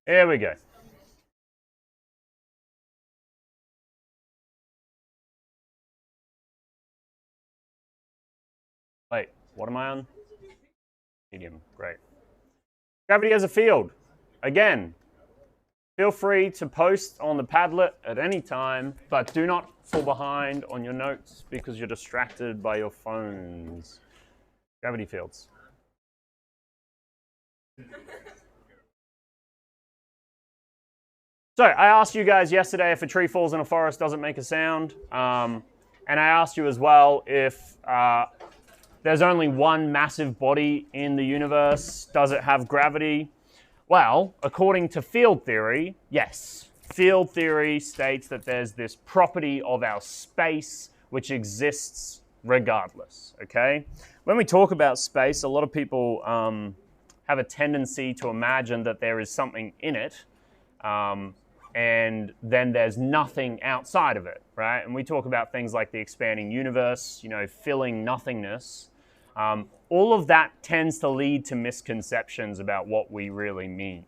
Here we go. Wait, what am I on? Medium, great. Gravity as a field. Again, feel free to post on the Padlet at any time, but do not fall behind on your notes because you're distracted by your phones. Gravity fields. So I asked you guys yesterday if a tree falls in a forest, does it make a sound? And I asked you as well if there's only one massive body in the universe, does it have gravity? Well, according to field theory, yes. Field theory states that there's this property of our space which exists regardless, okay? When we talk about space, a lot of people have a tendency to imagine that there is something in it, and then there's nothing outside of it, right? And we talk about things like the expanding universe, you know, filling nothingness. All of that tends to lead to misconceptions about what we really mean.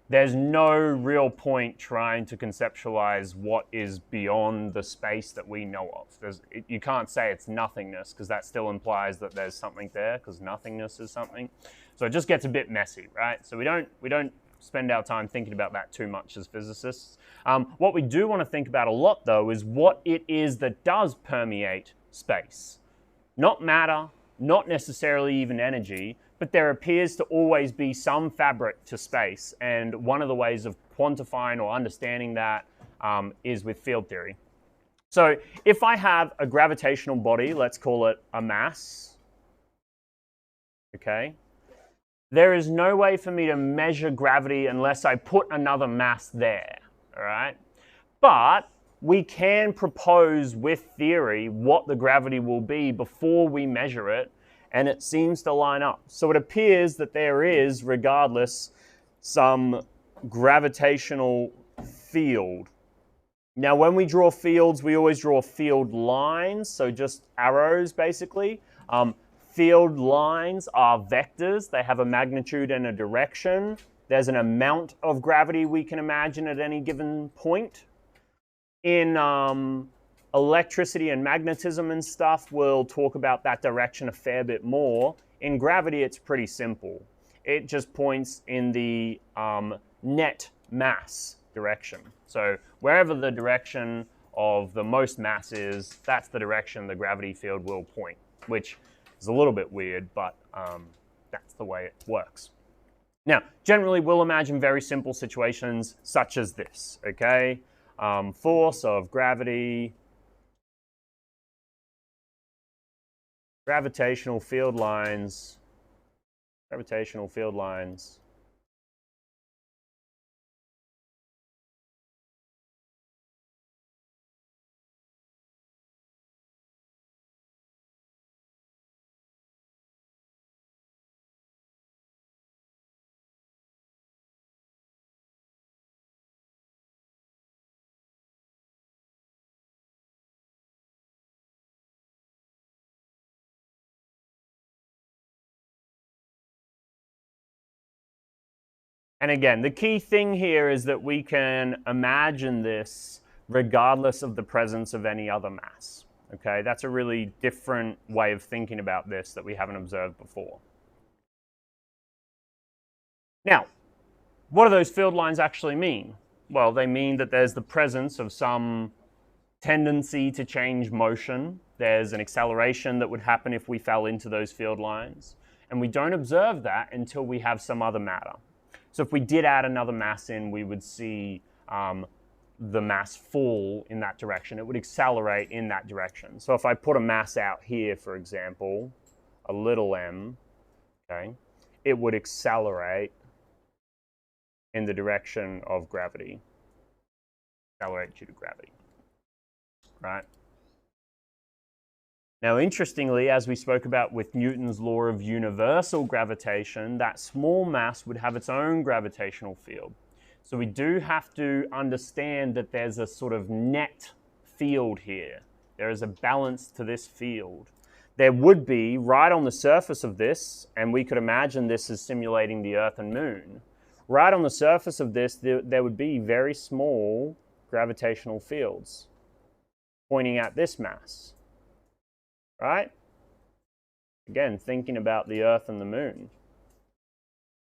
There's no real point trying to conceptualize what is beyond the space that we know of. You can't say it's nothingness because that still implies that there's something there because nothingness is something. So it just gets a bit messy, right? So we don't spend our time thinking about that too much as physicists. What we do want to think about a lot, though, is what it is that does permeate space. Not matter, not necessarily even energy, but there appears to always be some fabric to space. And one of the ways of quantifying or understanding that is with field theory. So if I have a gravitational body, let's call it a mass, okay? There is no way for me to measure gravity unless I put another mass there, all right? But we can propose with theory what the gravity will be before we measure it, and it seems to line up. So it appears that there is, regardless, some gravitational field. Now, when we draw fields, we always draw field lines, so just arrows, basically. Field lines are vectors. They have a magnitude and a direction. There's an amount of gravity we can imagine at any given point. In electricity and magnetism and stuff, we'll talk about that direction a fair bit more. In gravity, it's pretty simple. It just points in the net mass direction. So wherever the direction of the most mass is, that's the direction the gravity field will point, which is a little bit weird, but that's the way it works. Now, generally, we'll imagine very simple situations such as this, okay? Force of gravity, gravitational field lines, And again, the key thing here is that we can imagine this regardless of the presence of any other mass. Okay, that's a really different way of thinking about this that we haven't observed before. Now, what do those field lines actually mean? Well, they mean that there's the presence of some tendency to change motion. There's an acceleration that would happen if we fell into those field lines. And we don't observe that until we have some other matter. So if we did add another mass in, we would see the mass fall in that direction. It would accelerate in that direction. So if I put a mass out here, for example, a little m, okay, it would accelerate in the direction of gravity. Accelerate due to gravity, right? Now, interestingly, as we spoke about with Newton's law of universal gravitation, that small mass would have its own gravitational field. So we do have to understand that there's a sort of net field here. There is a balance to this field. There would be, right on the surface of this, and we could imagine this as simulating the Earth and Moon, right on the surface of this, there would be very small gravitational fields pointing at this mass, right? Again, thinking about the Earth and the Moon.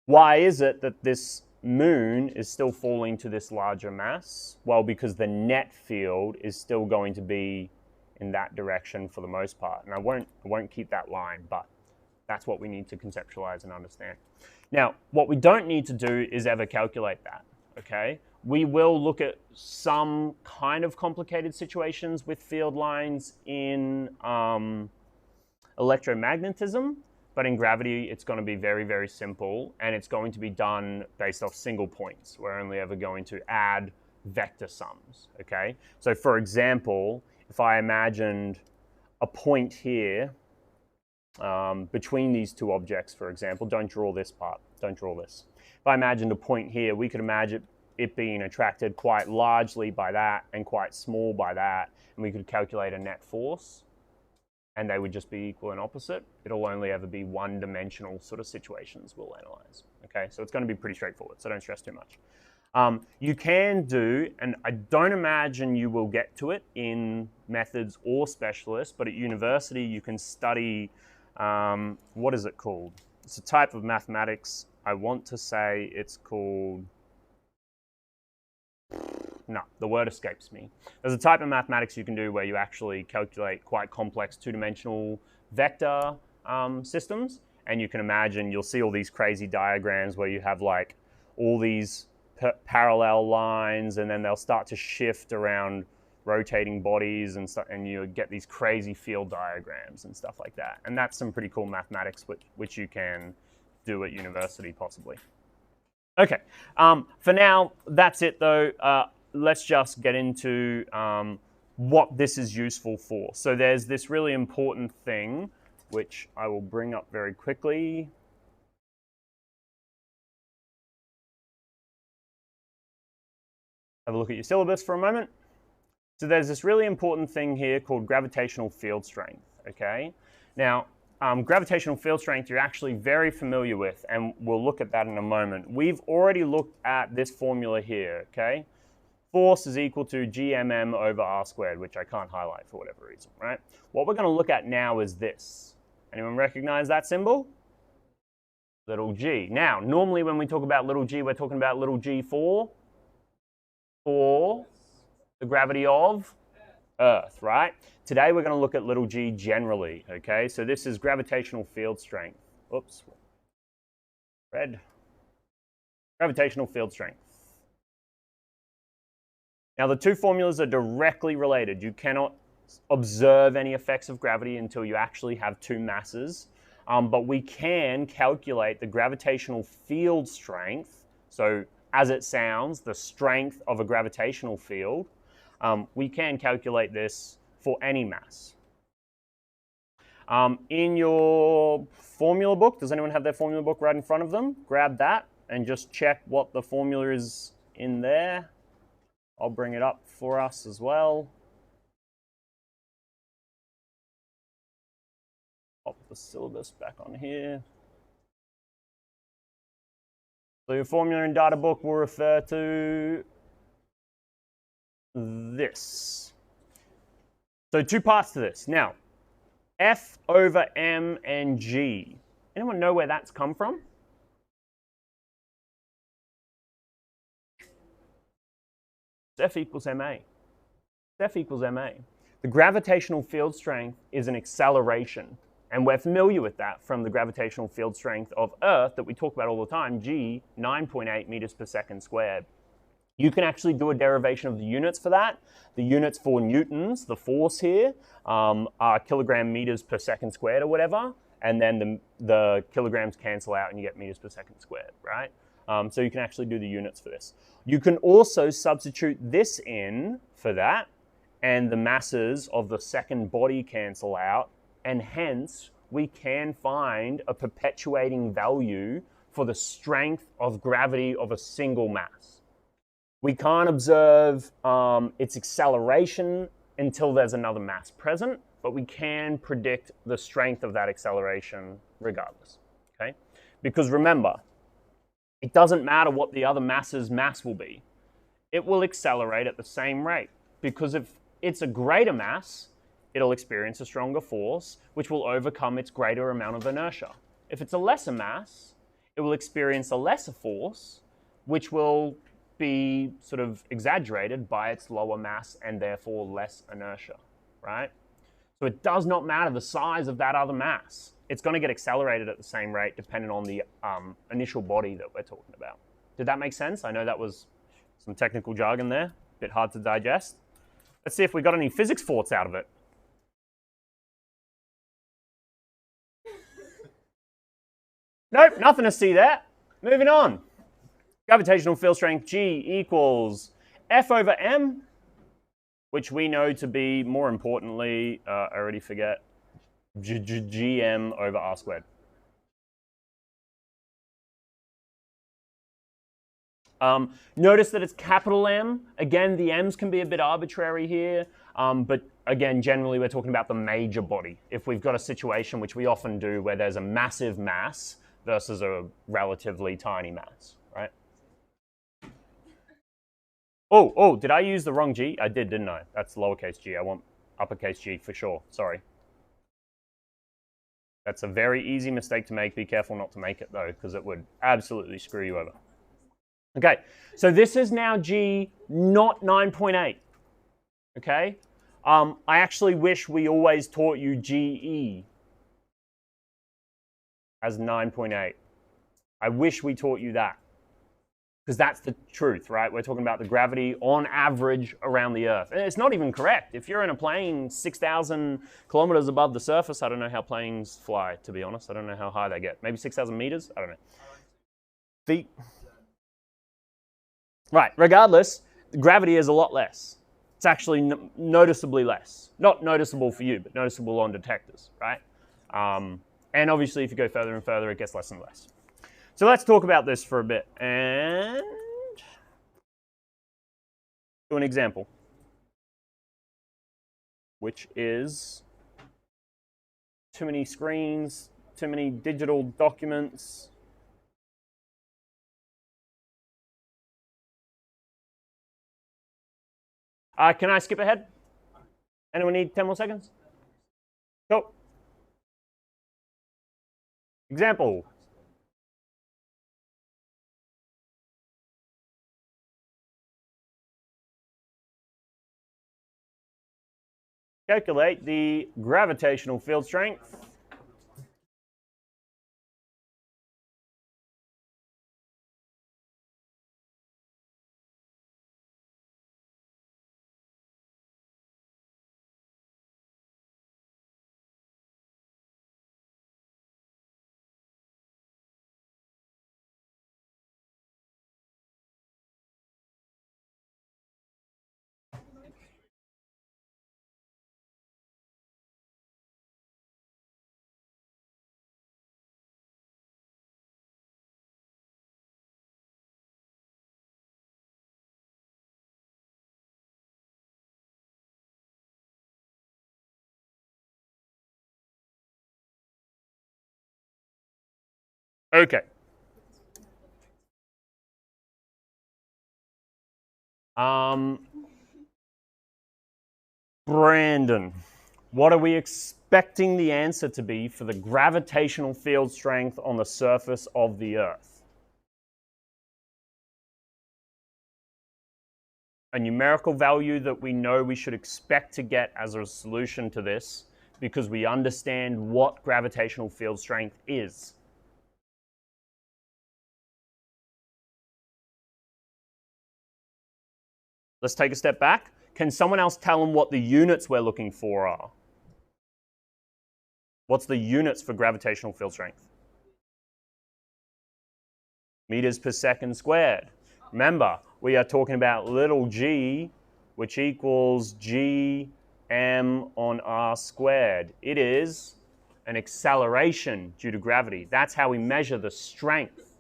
Why is it that this Moon is still falling to this larger mass? Well, because the net field is still going to be in that direction for the most part. And I won't keep that line, but that's what we need to conceptualize and understand. Now, what we don't need to do is ever calculate that, okay? We will look at some kind of complicated situations with field lines in electromagnetism, but in gravity, it's going to be very, very simple, and it's going to be done based off single points. We're only ever going to add vector sums, okay? So for example, if I imagined a point here between these two objects, for example, don't draw this part, don't draw this. If I imagined a point here, we could imagine it being attracted quite largely by that and quite small by that, and we could calculate a net force, and they would just be equal and opposite. It'll only ever be one-dimensional sort of situations we'll analyze, okay? So it's going to be pretty straightforward, so don't stress too much. You can do, and I don't imagine you will get to it in methods or specialists, but at university you can study, what is it called? It's a type of mathematics. I want to say it's called, no, the word escapes me. There's a type of mathematics you can do where you actually calculate quite complex two-dimensional vector systems, and you can imagine, you'll see all these crazy diagrams where you have like all these parallel lines, and then they'll start to shift around rotating bodies and stuff, and you get these crazy field diagrams and stuff like that. And that's some pretty cool mathematics which you can do at university possibly. Okay, for now, that's it though. Let's just get into what this is useful for. So there's this really important thing, which I will bring up very quickly. Have a look at your syllabus for a moment. So there's this really important thing here called gravitational field strength, okay? Now, gravitational field strength you're actually very familiar with, and we'll look at that in a moment. We've already looked at this formula here, okay? Force is equal to gmm over r squared, which I can't highlight for whatever reason, right? What we're going to look at now is this. Anyone recognize that symbol? Little g. Now, normally when we talk about little g, we're talking about little g for the gravity of Earth, right? Today we're going to look at little g generally, okay? So this is gravitational field strength. Oops. Red. Gravitational field strength. Now the two formulas are directly related. You cannot observe any effects of gravity until you actually have two masses, but we can calculate the gravitational field strength. So as it sounds, the strength of a gravitational field, we can calculate this for any mass. In your formula book, does anyone have their formula book right in front of them? Grab that and just check what the formula is in there. I'll bring it up for us as well. Pop the syllabus back on here. So your formula in data book will refer to this. So two parts to this. Now, F over M and G. Anyone know where that's come from? F equals ma. F equals ma. The gravitational field strength is an acceleration, and we're familiar with that from the gravitational field strength of Earth that we talk about all the time, g, 9.8 meters per second squared. You can actually do a derivation of the units for that. The units for newtons, the force here, are kilogram meters per second squared or whatever, and then the kilograms cancel out and you get meters per second squared, right? So you can actually do the units for this. You can also substitute this in for that, and the masses of the second body cancel out, and hence we can find a perpetuating value for the strength of gravity of a single mass. We can't observe its acceleration until there's another mass present, but we can predict the strength of that acceleration regardless, okay? Because remember, It doesn't matter what the other mass's mass will be. It will accelerate at the same rate, because if it's a greater mass, it'll experience a stronger force, which will overcome its greater amount of inertia. If it's a lesser mass, it will experience a lesser force, which will be sort of exaggerated by its lower mass and therefore less inertia, right? So it does not matter the size of that other mass. It's going to get accelerated at the same rate depending on the initial body that we're talking about. Did that make sense? I know that was some technical jargon there, a bit hard to digest. Let's see if we got any physics thoughts out of it. Nope, nothing to see there. Moving on. Gravitational field strength G equals F over M, which we know to be, more importantly, I already forget, GM over R squared. Notice that it's capital M. Again, the M's can be a bit arbitrary here, but again, generally we're talking about the major body. If we've got a situation, which we often do, where there's a massive mass versus a relatively tiny mass, right? Oh, did I use the wrong G? I did, didn't I? That's lowercase g. I want uppercase G for sure. Sorry. That's a very easy mistake to make. Be careful not to make it, though, because it would absolutely screw you over. Okay, so this is now G, not 9.8. Okay? I actually wish we always taught you GE as 9.8. I wish we taught you that, because that's the truth, right? We're talking about the gravity on average around the Earth. And it's not even correct. If you're in a plane 6,000 kilometers above the surface, I don't know how planes fly, to be honest. I don't know how high they get. Maybe 6,000 meters? I don't know. Feet? Right, regardless, gravity is a lot less. It's actually noticeably less. Not noticeable for you, but noticeable on detectors, right? And obviously, if you go further and further, it gets less and less. So let's talk about this for a bit and do an example, which is too many screens, too many digital documents. Can I skip ahead? Anyone need 10 more seconds? Go. Example. Calculate the gravitational field strength Okay. Brandon, what are we expecting the answer to be for the gravitational field strength on the surface of the Earth? A numerical value that we know we should expect to get as a solution to this, because we understand what gravitational field strength is. Let's take a step back. Can someone else tell them what the units we're looking for are? What's the units for gravitational field strength? Meters per second squared. Remember, we are talking about little g, which equals g m on r squared. It is an acceleration due to gravity. That's how we measure the strength.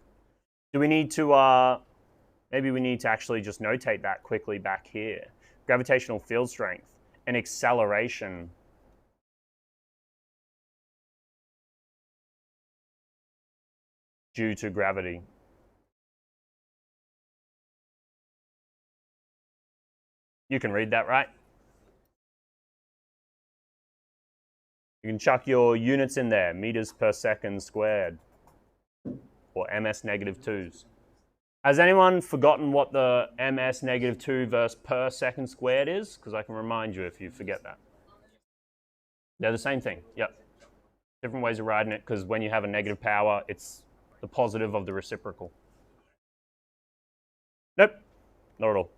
Do we need to, maybe we need to actually just notate that quickly back here. Gravitational field strength, an acceleration due to gravity. You can read that, right? You can chuck your units in there, meters per second squared, or ms negative 2s. Has anyone forgotten what the ms negative 2 versus per second squared is? Because I can remind you if you forget that. They're the same thing, yep. Different ways of writing it, because when you have a negative power, it's the positive of the reciprocal. Nope, not at all.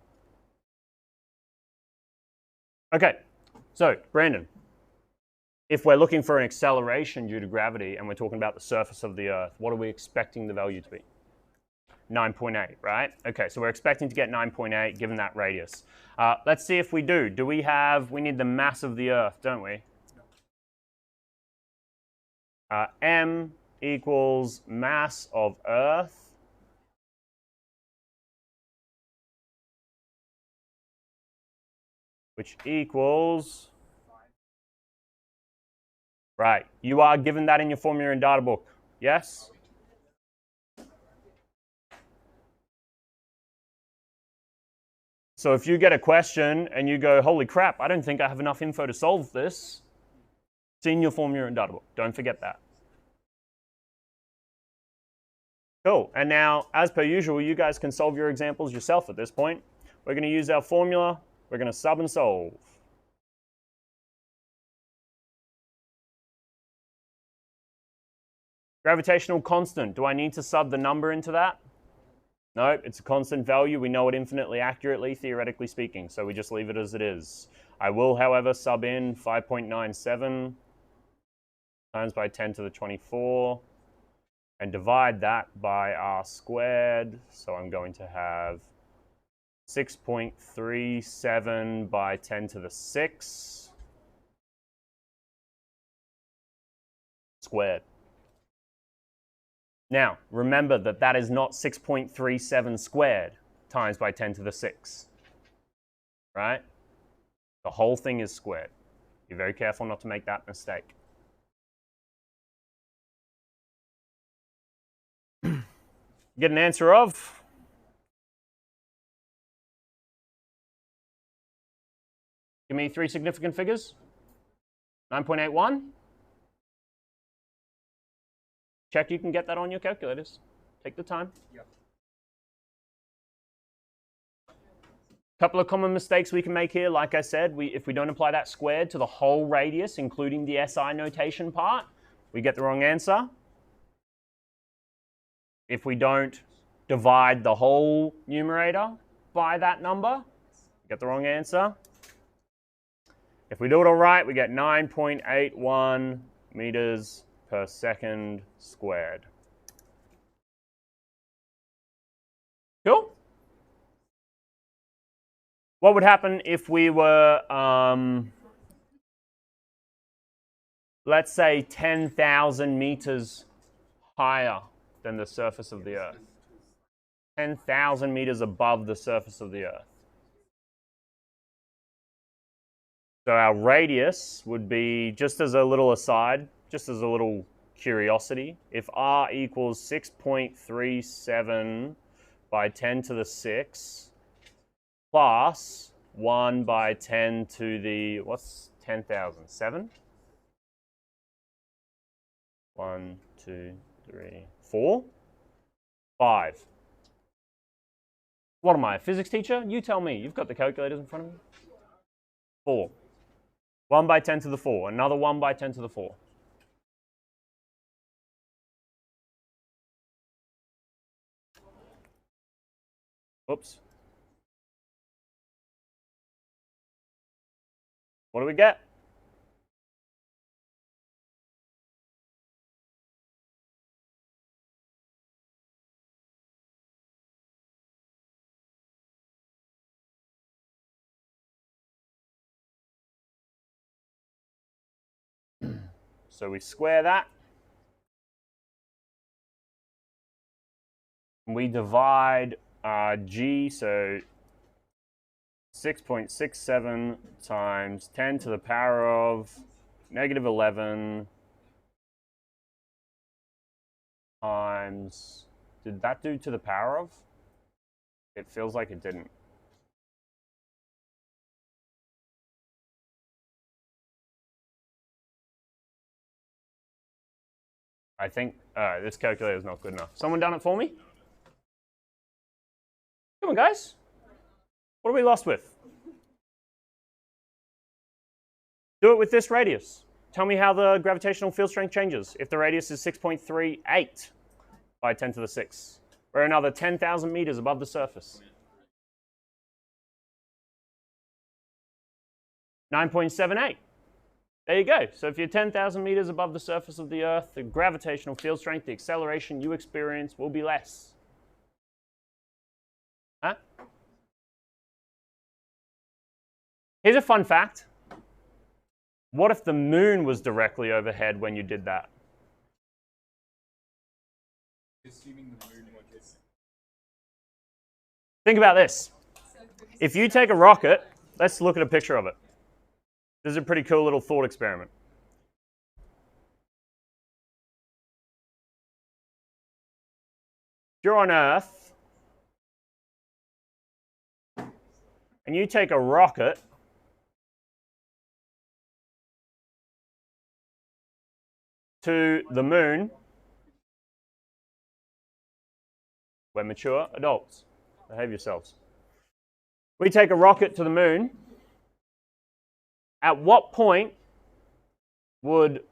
Okay, so Brandon, if we're looking for an acceleration due to gravity and we're talking about the surface of the Earth, what are we expecting the value to be? 9.8, right? Okay, so we're expecting to get 9.8 given that radius. Let's see if we do. We need the mass of the Earth, don't we? M equals mass of Earth which equals, right, you are given that in your formula and data book, yes? So if you get a question and you go, holy crap, I don't think I have enough info to solve this, it's in your formula and data book. Don't forget that. Cool. And now, as per usual, you guys can solve your examples yourself at this point. We're going to use our formula. We're going to sub and solve. Gravitational constant. Do I need to sub the number into that? No, it's a constant value. We know it infinitely accurately, theoretically speaking, so we just leave it as it is. I will, however, sub in 5.97 times by 10 to the 24 and divide that by r squared. So I'm going to have 6.37 by 10 to the 6 squared. Now, remember that that is not 6.37 squared times by 10 to the 6, right? The whole thing is squared. Be very careful not to make that mistake. Get an answer of? Give me 3 significant figures. 9.81. Check you can get that on your calculators. Take the time. Yep. Couple of common mistakes we can make here. Like I said, if we don't apply that squared to the whole radius, including the SI notation part, we get the wrong answer. If we don't divide the whole numerator by that number, we get the wrong answer. If we do it all right, we get 9.81 meters per second squared. Cool? What would happen if we were, let's say, 10,000 meters higher than the surface of the Earth? 10,000 meters above the surface of the Earth. So our radius would be, just as a little aside, just as a little curiosity, if r equals 6.37 by 10 to the 6 plus 1 by 10 to the, what's 10,000? 7? 1, 2, 3, 4, 5. What am I, a physics teacher? You tell me. You've got the calculators in front of me. 4. 1 by 10 to the 4. Another 1 by 10 to the 4. Oops. What do we get? So we square that. We divide g, so 6.67 times 10 to the power of negative 11 times, did that do to the power of? It feels like it didn't. I think, this calculator is not good enough. Someone done it for me? Come on, guys. What are we lost with? Do it with this radius. Tell me how the gravitational field strength changes if the radius is 6.38 by 10 to the 6. We're another 10,000 meters above the surface. 9.78. There you go. So if you're 10,000 meters above the surface of the Earth, the gravitational field strength, the acceleration you experience will be less. Huh? Here's a fun fact. What if the moon was directly overhead when you did that? Think about this. If you take a rocket, let's look at a picture of it. This is a pretty cool little thought experiment. If you're on Earth and you take a rocket to the moon, we're mature adults. Behave yourselves. We take a rocket to the moon. At what point would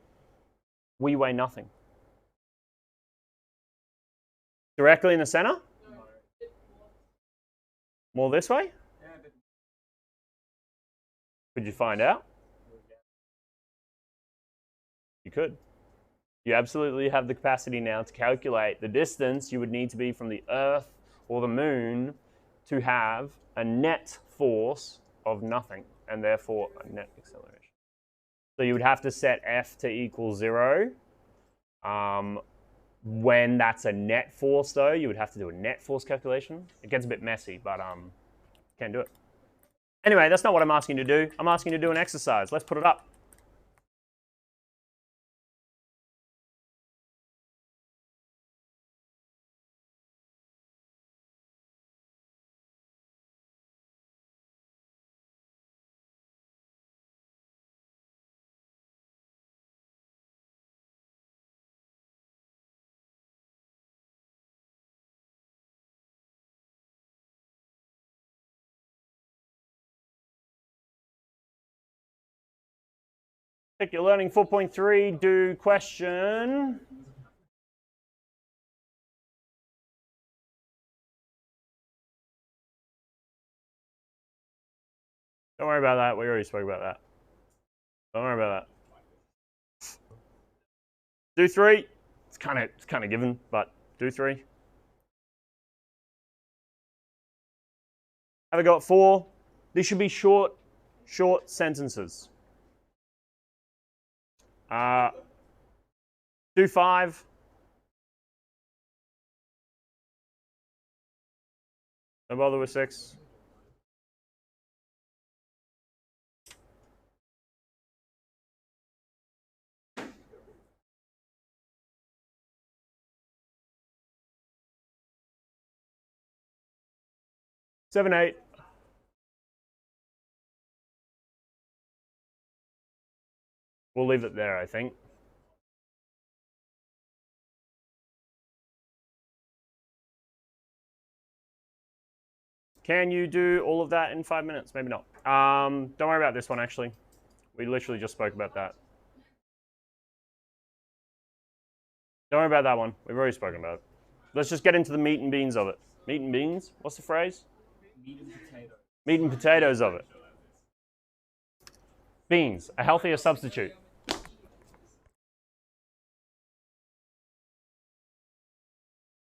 we weigh nothing? Directly in the center? More this way? Could you find out? You could. You absolutely have the capacity now to calculate the distance you would need to be from the Earth or the moon to have a net force of nothing, and therefore a net acceleration. So you would have to set F to equal 0. When that's a net force, though, you would have to do a net force calculation. It gets a bit messy, but can't do it. Anyway, that's not what I'm asking you to do. I'm asking you to do an exercise. Let's put it up. Pick your learning 4.3, do question. Don't worry about that. We already spoke about that. Don't worry about that. Do 3. It's kind of given, but do 3. Have a go at 4. These should be short sentences. Do 5. Don't bother with 6. Seven, 8. We'll leave it there, I think. Can you do all of that in 5 minutes? Maybe not. Don't worry about this one, actually. We literally just spoke about that. Don't worry about that one. We've already spoken about it. Let's just get into the meat and beans of it. Meat and beans? What's the phrase? Meat and potatoes. Meat and potatoes of it. Beans, a healthier substitute.